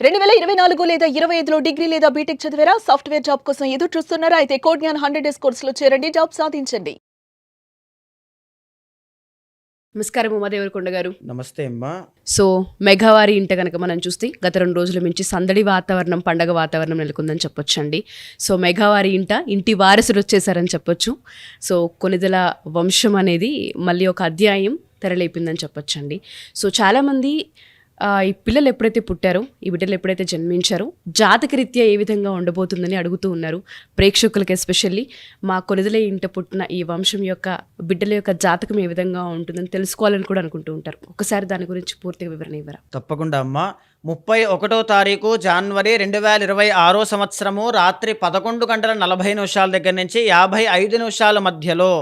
2024 లేదా 25లో డిగ్రీ లేదా బీటెక్ చదివారా? సాఫ్ట్‌వేర్ జాబ్ కోసం ఎదురు చూస్తున్నారా? అయితే కోడ్ జ్ఞాన్ 100 డేస్ కోర్సులో చేరండి. జాబ్ సాధించండి. నమస్కారం ఉమాదేవరకొండ గారు. నమస్తే అమ్మా. సో మెగావారి ఇంట కనుక మనం చూస్తే గత 2 రోజుల నుంచి సందడి వాతావరణం, పండగ వాతావరణం నెలకొందని చెప్పొచ్చండి. సో మెగావారి ఇంటి వారసుడు వచ్చేసారని చెప్పొచ్చు. సో కొనిదెల వంశం అనేది మళ్ళీ ఒక అధ్యాయం తెరలేపిందని చెప్పొచ్చండి. సో చాలామంది ఈ పిల్లలు ఎప్పుడైతే పుట్టారో, ఈ బిడ్డలు ఎప్పుడైతే జన్మించారో జాతకరీత్యా ఏ విధంగా ఉండబోతుందని అడుగుతూ ఉన్నారు ప్రేక్షకులకి. ఎస్పెషల్లీ మా కొనిదెల ఇంట పుట్టిన ఈ వంశం యొక్క బిడ్డల యొక్క జాతకం ఏ విధంగా ఉంటుందని తెలుసుకోవాలని కూడా అనుకుంటూ ఉంటారు. ఒకసారి దాని గురించి పూర్తిగా వివరణ ఇవ్వరా? తప్పకుండా అమ్మా. 31వ తారీఖు జనవరి 2026 సంవత్సరము రాత్రి 11 గంటల 40 నిమిషాల దగ్గర నుంచి 55 నిమిషాల మధ్యలో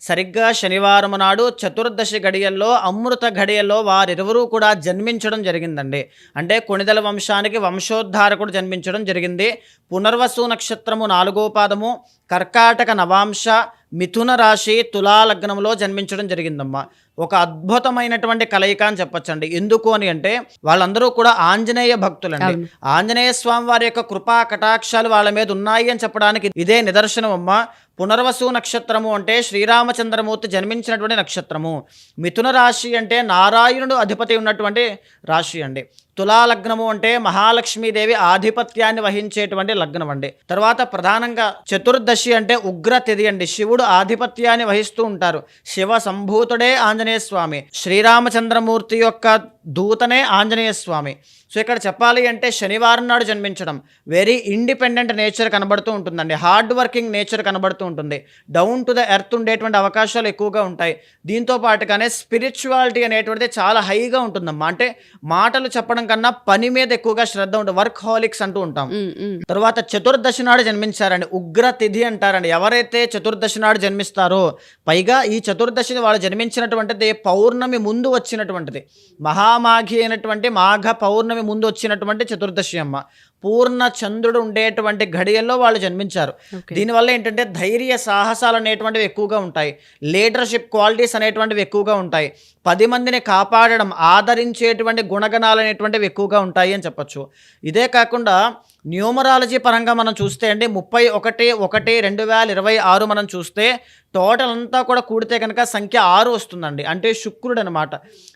సరిగ్గా శనివారం నాడు చతుర్దశి గడియల్లో, అమృత గడియల్లో వారిరువురూ కూడా జన్మించడం జరిగిందండి. అంటే కొనిదెల వంశానికి వంశోద్ధారకుడు జన్మించడం జరిగింది. పునర్వసు నక్షత్రము 4వ పాదము, కర్కాటక నవాంశ, మిథున రాశి, తులా లగ్నంలో జన్మించడం జరిగిందమ్మా. ఒక అద్భుతమైనటువంటి కలయిక అని చెప్పొచ్చండి. ఎందుకు అని అంటే వాళ్ళందరూ కూడా ఆంజనేయ భక్తులండి. ఆంజనేయ స్వామి వారి యొక్క కృపా కటాక్షాలు వాళ్ళ మీద ఉన్నాయి అని చెప్పడానికి ఇదే నిదర్శనం అమ్మా. పునర్వసు నక్షత్రము అంటే శ్రీరామచంద్రమూర్తి జన్మించినటువంటి నక్షత్రము. మిథున రాశి అంటే నారాయణుడు అధిపతి ఉన్నటువంటి రాశి అండి. తులాలగ్నము అంటే మహాలక్ష్మీదేవి ఆధిపత్యాన్ని వహించేటువంటి లగ్నం అండి. తర్వాత ప్రధానంగా చతుర్దశి అంటే ఉగ్ర తిథి అండి. శివుడు ఆధిపత్యాన్ని వహిస్తూ ఉంటారు. శివ సంభూతుడే ఆంజనేయ స్వామి. శ్రీరామచంద్రమూర్తి యొక్క దూతనే ఆంజనేయ స్వామి. సో ఇక్కడ చెప్పాలి అంటే శనివారం నాడు జన్మించడం వెరీ ఇండిపెండెంట్ నేచర్ కనబడుతూ ఉంటుందండి. హార్డ్ వర్కింగ్ నేచర్ కనబడుతూ ఉంటుంది. డౌన్ టు ద ఎర్త్ ఉండేటువంటి అవకాశాలు ఎక్కువగా ఉంటాయి. దీంతో పాటుగానే స్పిరిచువాలిటీ అనేటువంటిది చాలా హైగా ఉంటుందమ్మా. అంటే మాటలు చెప్పడం కన్నా పని మీద ఎక్కువగా శ్రద్ధ ఉంటుంది. వర్క్ హాలిక్స్ అంటూ ఉంటాం. తర్వాత చతుర్దశి నాడు జన్మించారండి. ఉగ్ర తిథి అంటారండి. ఎవరైతే చతుర్దశి నాడు జన్మిస్తారో, పైగా ఈ చతుర్దశిని వాళ్ళు జన్మించినటువంటిది పౌర్ణమి ముందు వచ్చినటువంటిది. మహామాఘి అయినటువంటి మాఘ పౌర్ణమి ముందు వచ్చినటువంటి చతుర్దశి అమ్మ. పూర్ణ చంద్రుడు ఉండేటువంటి ఘడియల్లో వాళ్ళు జన్మించారు. దీనివల్ల ఏంటంటే ధైర్య సాహసాలు అనేటువంటివి ఎక్కువగా ఉంటాయి. లీడర్షిప్ క్వాలిటీస్ అనేటువంటివి ఎక్కువగా ఉంటాయి. 10 మందిని కాపాడడం, ఆదరించేటువంటి గుణగణాలు అనేటువంటివి ఎక్కువగా ఉంటాయి అని చెప్పచ్చు. ఇదే కాకుండా న్యూమరాలజీ పరంగా మనం చూస్తే అండి 31/1/2026 మనం చూస్తే టోటల్ అంతా కూడా కూడితే కనుక సంఖ్య 6 వస్తుందండి. అంటే శుక్రుడు అనమాట.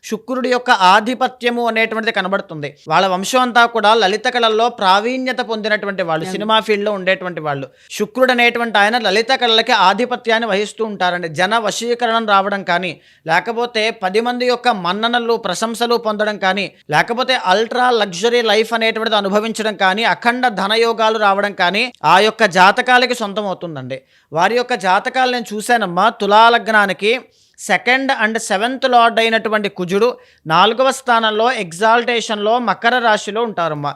శుక్రుడి యొక్క ఆధిపత్యము అనేటువంటిది కనబడుతుంది. వాళ్ళ వంశం అంతా కూడా లలిత కళల్లో ప్రావీణ్యత పొందినటువంటి వాళ్ళు, సినిమా ఫీల్డ్లో ఉండేటువంటి వాళ్ళు. శుక్రుడు అనేటువంటి ఆయన లలిత కళలకి ఆధిపత్యాన్ని వహిస్తూ ఉంటారండి. జన వశీకరణం రావడం కానీ, లేకపోతే 10 మంది యొక్క మన్ననలు, ప్రశంసలు పొందడం కానీ, లేకపోతే అల్ట్రా లగ్జరీ లైఫ్ అనేటువంటిది అనుభవించడం కానీ, అఖండ ధనయోగాలు రావడం కానీ ఆ యొక్క జాతకాలకి సొంతం అవుతుందండి. వారి యొక్క జాతకాలు నేను చూశానమ్మా. తులాలగ్నానికి 2nd and 7th లార్డ్ అయినటువంటి కుజుడు 4వ స్థానంలో ఎగ్జాల్టేషన్లో మకర రాశిలో ఉంటారమ్మా.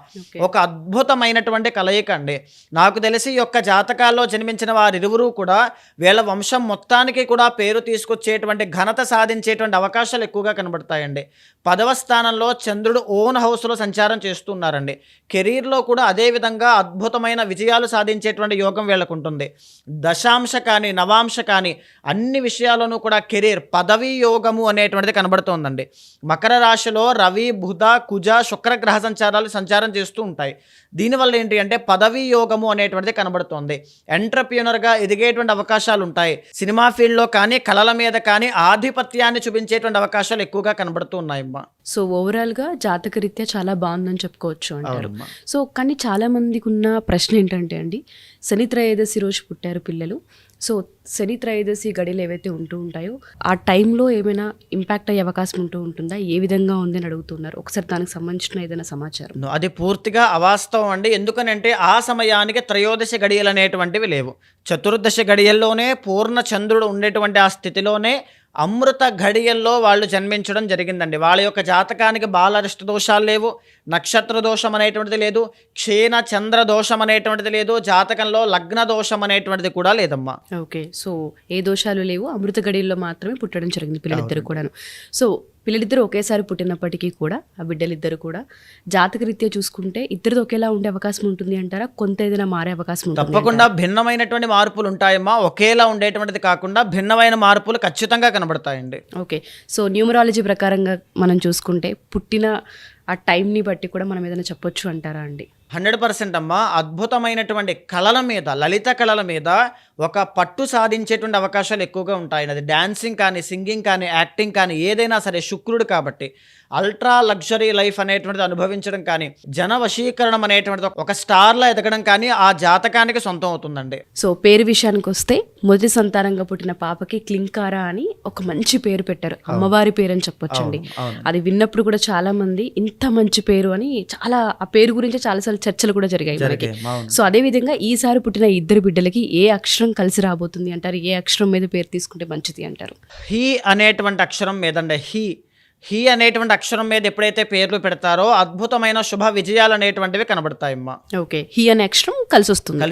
ఒక అద్భుతమైనటువంటి కలయిక అండి. నాకు తెలిసి ఈ యొక్క జాతకాల్లో జన్మించిన వారిరువురూ కూడా వీళ్ళ వంశం మొత్తానికి కూడా పేరు తీసుకొచ్చేటువంటి ఘనత సాధించేటువంటి అవకాశాలు ఎక్కువగా కనబడతాయండి. 10వ స్థానంలో చంద్రుడు ఓన్ హౌస్లో సంచారం చేస్తున్నారండి. కెరీర్లో కూడా అదేవిధంగా అద్భుతమైన విజయాలు సాధించేటువంటి యోగం వీళ్ళకు ఉంటుంది. దశాంశ కానీ, నవాంశ కానీ అన్ని విషయాల్లోనూ కూడా కెరీర్, పదవీ యోగము అనేటువంటిది కనబడుతోందండి. మకర రాశిలో రవి, బుధ, కుజ, శుక్రగ్రహ సంచారం చేస్తూ ఉంటాయి. దీనివల్ల ఏంటి అంటే పదవీ యోగము అనేటువంటిది కనబడుతోంది. ఎంటర్ప్రీనర్గా ఎదిగేటువంటి అవకాశాలు ఉంటాయి. సినిమా ఫీల్డ్లో కానీ, కళల మీద కానీ ఆధిపత్యాన్ని చూపించేటువంటి అవకాశాలు ఎక్కువగా కనబడుతూ ఉన్నాయమ్మా. సో ఓవరాల్గా జాతకరీత్యా చాలా బాగుందని చెప్పుకోవచ్చు అంటారు. సో కానీ చాలా మందికి ఉన్న ప్రశ్న ఏంటంటే అండి, శని త్రయోదశి రోజు పుట్టారు పిల్లలు. సో శని త్రయోదశి గడియలు ఏవైతే ఉంటూ ఉంటాయో ఆ టైంలో ఏమైనా ఇంపాక్ట్ అయ్యే అవకాశం ఉంటుందా? ఏ విధంగా ఉంది అని అడుగుతున్నారు. ఒకసారి దానికి సంబంధించిన ఏదైనా సమాచారం. అది పూర్తిగా అవాస్తవం అండి. ఎందుకనంటే ఆ సమయానికి త్రయోదశి గడియలు అనేటువంటివి లేవు. చతుర్దశి గడియల్లోనే పూర్ణ చంద్రుడు ఉండేటువంటి ఆ స్థితిలోనే అమృత ఘడియల్లో వాళ్ళు జన్మించడం జరిగిందండి. వాళ్ళ యొక్క జాతకానికి బాలరిష్ట దోషాలు లేవు, నక్షత్ర దోషం అనేటువంటిది లేదు, క్షీణ చంద్ర దోషం అనేటువంటిది లేదు, జాతకంలో లగ్న దోషం అనేటువంటిది కూడా లేదమ్మా. ఓకే. సో ఏ దోషాలు లేవు, అమృత గడియల్లో మాత్రమే పుట్టడం జరిగింది పిల్లలిద్దరు కూడాను. సో పిల్లలిద్దరు ఒకేసారి పుట్టినప్పటికీ కూడా ఆ బిడ్డలిద్దరు కూడా జాతకరీత్యా చూసుకుంటే ఇద్దరిది ఒకేలా ఉండే అవకాశం ఉంటుంది అంటారా? కొంత ఏదైనా మారే అవకాశం ఉంటుంది? తప్పకుండా భిన్నమైనటువంటి మార్పులు ఉంటాయమ్మా. ఒకేలా ఉండేటువంటిది కాకుండా భిన్నమైన మార్పులు ఖచ్చితంగా కనబడతాయండి. ఓకే. సో న్యూమరాలజీ ప్రకారంగా మనం చూసుకుంటే పుట్టిన ఆ టైంని బట్టి కూడా మనం ఏదైనా చెప్పొచ్చు అంటారా అండి? 100% అమ్మా. అద్భుతమైనటువంటి కళల మీద, లలిత కళల మీద ఒక పట్టు సాధించేటువంటి అవకాశాలు ఎక్కువగా ఉంటాయి. అది డాన్సింగ్ కానీ, సింగింగ్ కానీ, యాక్టింగ్ కానీ, ఏదైనా సరే శుక్రుడు కాబట్టి అల్ట్రా లగ్జరీ లైఫ్ అనేటువంటిది అనుభవించడం కానీ, జన వశీకరణం అనేటువంటిది ఒక స్టార్లా ఎదగడం కానీ ఆ జాతకానికి సొంతం అవుతుందండి. సో పేరు విషయానికి వస్తే మొదటి సంతానంగా పుట్టిన పాపకి క్లింకారా అని ఒక మంచి పేరు పెట్టారు. అమ్మవారి పేరు అని చెప్పొచ్చండి. అది విన్నప్పుడు కూడా చాలా మంది ఇంత మంచి పేరు అని చాలా ఆ పేరు గురించి చాలాసార్లు చర్చలు కూడా జరిగాయి మనకి. సో అదే విధంగా ఈసారి పుట్టిన ఇద్దరు బిడ్డలకి ఏ అక్షరం కలిసి రాబోతుంది అంటారు? ఏ అక్షరం మీద పేరు తీసుకుంటే మంచిది అంటారు? హీ అనేటువంటి అక్షరం మీదండి. హీ అనేటువంటి అక్షరం మీద ఎప్పుడైతే పేర్లు పెడతారో అద్భుతమైన శుభ విజయాలు అనేటువంటివి కనబడతాయమ్మా. ఓకే, హీ అనే అక్షరం కలిసి వస్తుంది.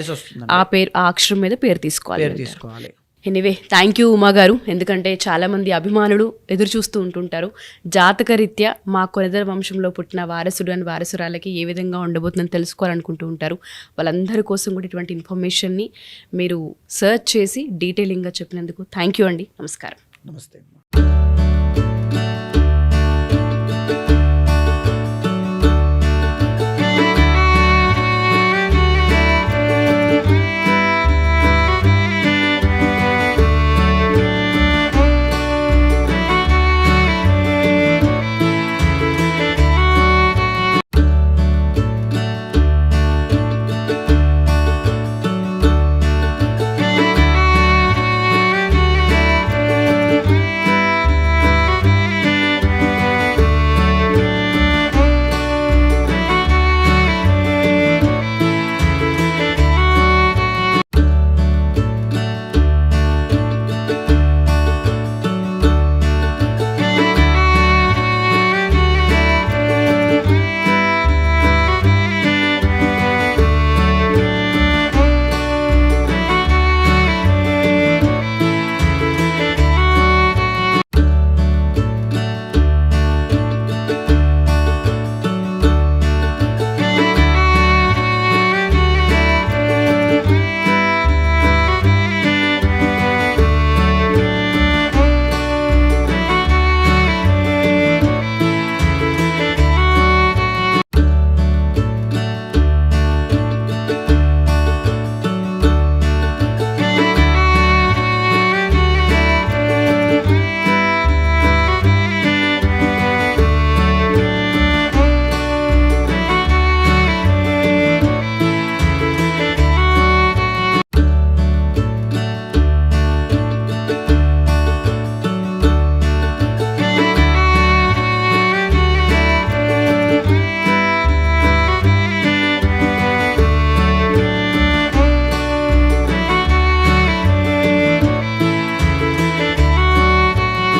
ఆ అక్షరం మీద పేరు తీసుకోవాలి. ఎనీవే, థ్యాంక్ యూ ఉమా గారు. ఎందుకంటే చాలామంది అభిమానులు ఎదురు చూస్తూ ఉంటుంటారు జాతకరీత్యా మా కొనిదల వంశంలో పుట్టిన వారసుడు అని వారసురాలకి ఏ విధంగా ఉండబోతుందని తెలుసుకోవాలనుకుంటూ ఉంటారు. వాళ్ళందరి కోసం కూడా ఇటువంటి ఇన్ఫర్మేషన్ని మీరు సర్చ్ చేసి డీటెయిలింగ్గా చెప్పినందుకు థ్యాంక్ యూ అండి. నమస్కారం. నమస్తే.